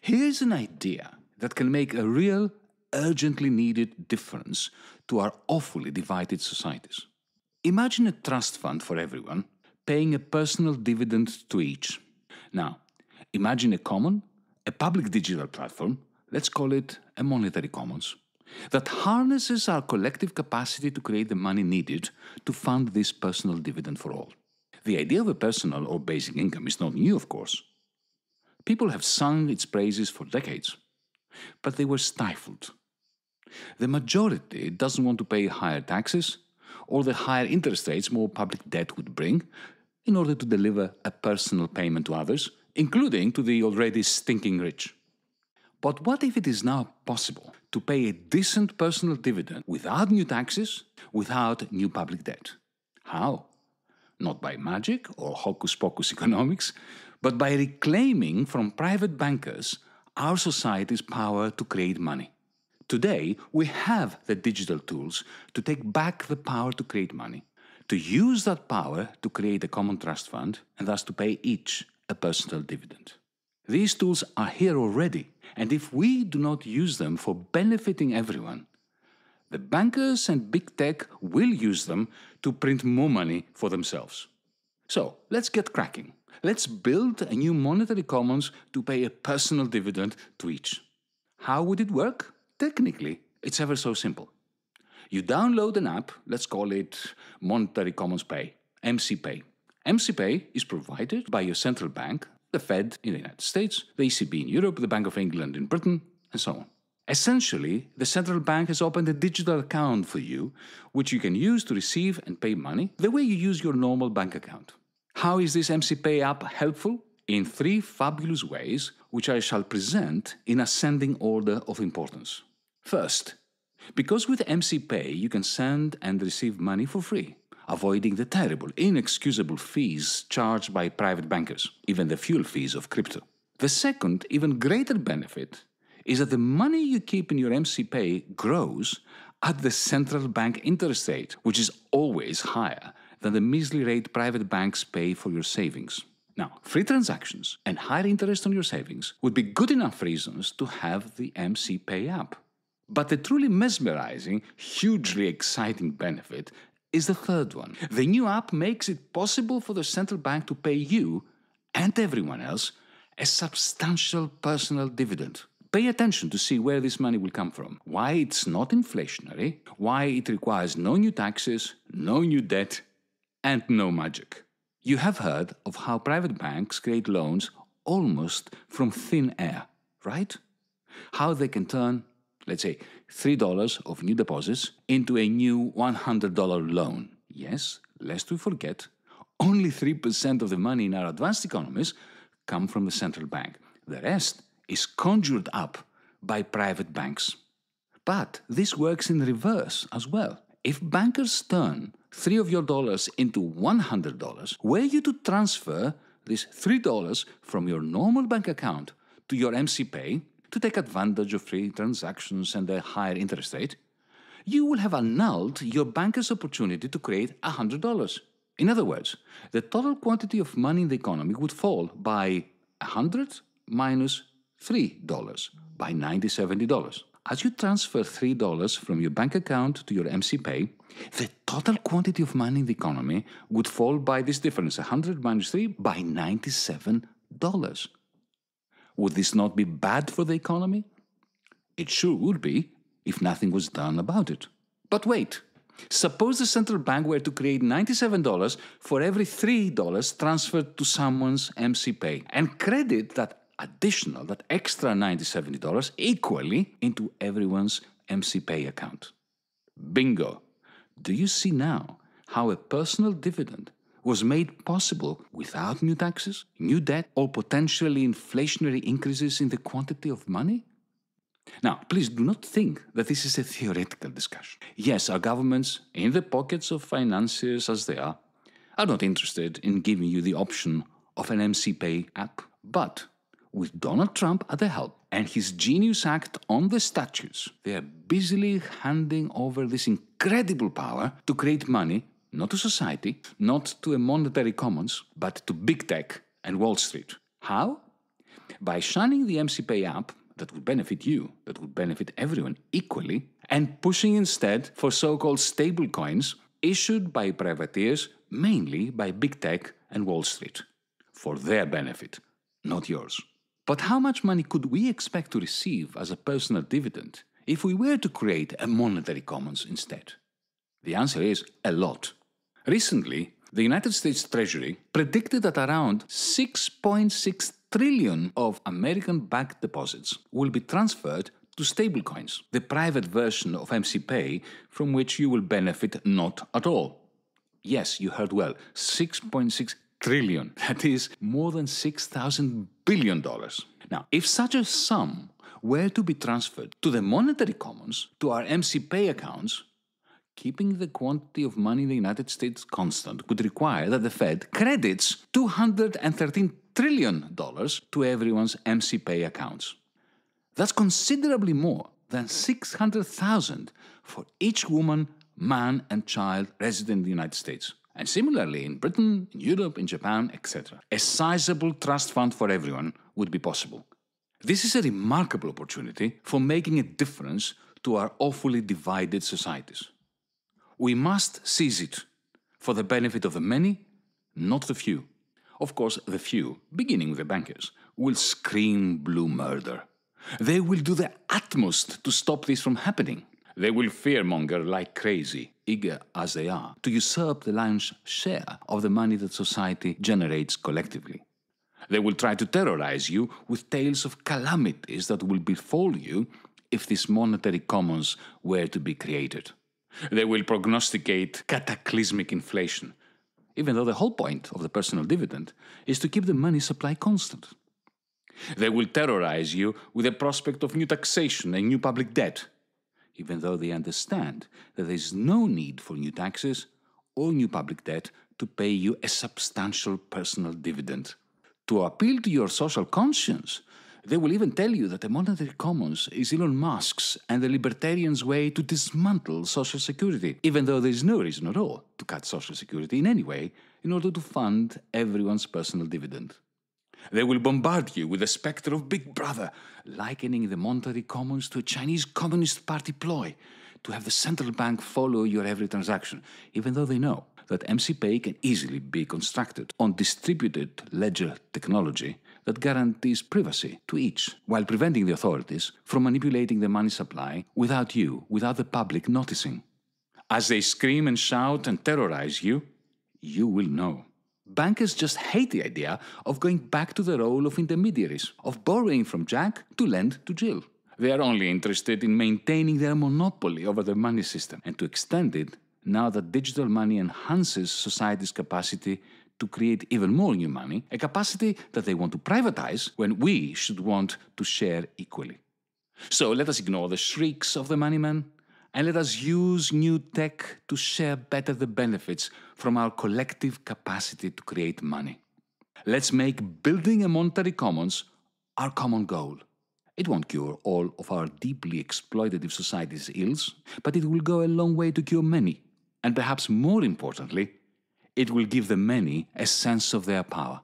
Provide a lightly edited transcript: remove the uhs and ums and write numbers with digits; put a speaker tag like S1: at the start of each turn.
S1: Here's an idea that can make a real, urgently needed difference to our awfully divided societies. Imagine a trust fund for everyone, paying a personal dividend to each. Now, imagine a public digital platform, let's call it a monetary commons, that harnesses our collective capacity to create the money needed to fund this personal dividend for all. The idea of a personal or basic income is not new, of course. People have sung its praises for decades, but they were stifled. The majority doesn't want to pay higher taxes or the higher interest rates more public debt would bring in order to deliver a personal payment to others, including to the already stinking rich. But what if it is now possible to pay a decent personal dividend without new taxes, without new public debt? How? Not by magic or hocus-pocus economics, but by reclaiming from private bankers our society's power to create money. Today, we have the digital tools to take back the power to create money, to use that power to create a common trust fund, and thus to pay each a personal dividend. These tools are here already, and if we do not use them for benefiting everyone, the bankers and big tech will use them to print more money for themselves. So, let's get cracking. Let's build a new monetary commons to pay a personal dividend to each. How would it work? Technically, it's ever so simple. You download an app, let's call it Monetary Commons Pay, MCPay. MCPay is provided by your central bank, the Fed in the United States, the ECB in Europe, the Bank of England in Britain, and so on. Essentially, the central bank has opened a digital account for you, which you can use to receive and pay money the way you use your normal bank account. How is this MCPay app helpful? In 3 fabulous ways, which I shall present in ascending order of importance. First, because with MCPay you can send and receive money for free, avoiding the terrible, inexcusable fees charged by private bankers, even the fuel fees of crypto. The second, even greater benefit is that the money you keep in your MCPay grows at the central bank interest rate, which is always higher than the measly rate private banks pay for your savings. Now, free transactions and higher interest on your savings would be good enough reasons to have the MCPay app. But the truly mesmerizing, hugely exciting benefit is the third one. The new app makes it possible for the central bank to pay you and everyone else a substantial personal dividend. Pay attention to see where this money will come from, why it's not inflationary, why it requires no new taxes, no new debt, and no magic. You have heard of how private banks create loans almost from thin air, right? How they can turn, let's say, $3 of new deposits into a new $100 loan. Yes, lest we forget, only 3% of the money in our advanced economies come from the central bank. The rest is conjured up by private banks. But this works in reverse as well. If bankers turn $3 of your dollars into $100, were you to transfer this $3 from your normal bank account to your MCPay to take advantage of free transactions and a higher interest rate, you will have annulled your banker's opportunity to create $100. In other words, the total quantity of money in the economy would fall by 100 minus $3 by $90-70. As you transfer $3 from your bank account to your MCPay, the total quantity of money in the economy would fall by this difference, 100 minus 3, by $97. Would this not be bad for the economy? It sure would be if nothing was done about it. But wait, suppose the central bank were to create $97 for every $3 transferred to someone's MCPay and credit that extra $90-70 equally into everyone's MCPay account. Bingo! Do you see now how a personal dividend was made possible without new taxes, new debt, or potentially inflationary increases in the quantity of money? Now, please do not think that this is a theoretical discussion. Yes, our governments, in the pockets of financiers as they are not interested in giving you the option of an MCPay app, but with Donald Trump at the helm and his Genius Act on the statutes, they are busily handing over this incredible power to create money, not to society, not to a monetary commons, but to big tech and Wall Street. How? by shunning the MCPay app that would benefit you, that would benefit everyone equally, and pushing instead for so-called stablecoins issued by privateers, mainly by big tech and Wall Street, for their benefit, not yours. But how much money could we expect to receive as a personal dividend if we were to create a monetary commons instead? The answer is a lot. Recently, the United States Treasury predicted that around 6.6 trillion of American bank deposits will be transferred to stablecoins, the private version of MCPay from which you will benefit not at all. Yes, you heard well, 6.6 trillion. That is more than $6,000 billion. Now, if such a sum were to be transferred to the monetary commons, to our MCPay accounts, keeping the quantity of money in the United States constant would require that the Fed credits $213 trillion to everyone's MCPay accounts. That's considerably more than $600,000 for each woman, man, and child resident in the United States. And similarly, in Britain, in Europe, in Japan, etc. A sizable trust fund for everyone would be possible. This is a remarkable opportunity for making a difference to our awfully divided societies. We must seize it for the benefit of the many, not the few. Of course, the few, beginning with the bankers, will scream blue murder. They will do their utmost to stop this from happening. They will fearmonger like crazy, eager as they are, to usurp the lion's share of the money that society generates collectively. They will try to terrorize you with tales of calamities that will befall you if this monetary commons were to be created. They will prognosticate cataclysmic inflation, even though the whole point of the personal dividend is to keep the money supply constant. They will terrorize you with the prospect of new taxation and new public debt, even though they understand that there is no need for new taxes or new public debt to pay you a substantial personal dividend. To appeal to your social conscience, they will even tell you that the monetary commons is Elon Musk's and the libertarians' way to dismantle Social Security, even though there is no reason at all to cut Social Security in any way in order to fund everyone's personal dividend. They will bombard you with the specter of Big Brother, likening the monetary commons to a Chinese Communist Party ploy to have the central bank follow your every transaction, even though they know that MCPay can easily be constructed on distributed ledger technology that guarantees privacy to each, while preventing the authorities from manipulating the money supply without the public noticing. As they scream and shout and terrorize you, you will know. Bankers just hate the idea of going back to the role of intermediaries, of borrowing from Jack to lend to Jill. They are only interested in maintaining their monopoly over the money system and to extend it now that digital money enhances society's capacity to create even more new money, a capacity that they want to privatize when we should want to share equally. So let us ignore the shrieks of the money man, and let us use new tech to share better the benefits from our collective capacity to create money. Let's make building a monetary commons our common goal. It won't cure all of our deeply exploitative society's ills, but it will go a long way to cure many. And perhaps more importantly, it will give the many a sense of their power.